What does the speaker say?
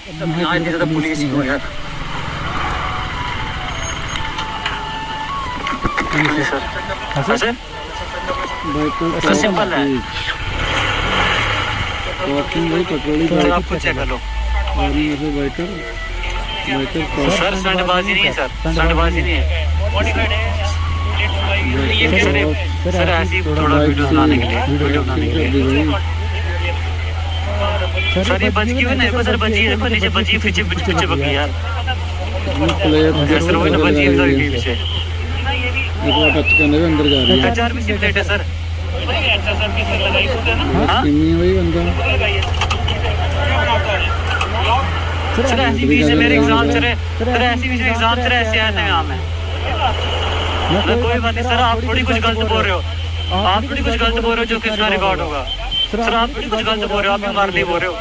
यहाँ इतनी ज़्यादा पुलिस क्यों है यार? सर सर सिंपल है सर, आप खुद चेक कर लो सर। स्टंटबाजी नहीं है सर, स्टंटबाजी नहीं है ये सर ऐसी थोड़ा वीडियो बनाने के लिए सर। ये बच क्यों नहीं? सर बची है, देखो नीचे बची, पीछे पीछे बची यार सर, वही तो बची है पीछे। टच करने में अंदर जा रही है। 4 पीछे प्लेट है सर। सर ऐसी फीस है मेरे एग्जाम सर, ऐसी फीस एग्जाम सर, ऐसे आते हैं यहाँ में। कोई बात नहीं सर, आप थोड़ी कुछ गलत बोल रहे हो, आप थोड़ी कुछ गलत बोल रहे हो जो कि इसका रिकॉर्ड होगा। सर आप थोड़ी कुछ गलत बोल रहे हो, आप भी मार नहीं बोल रहे हो।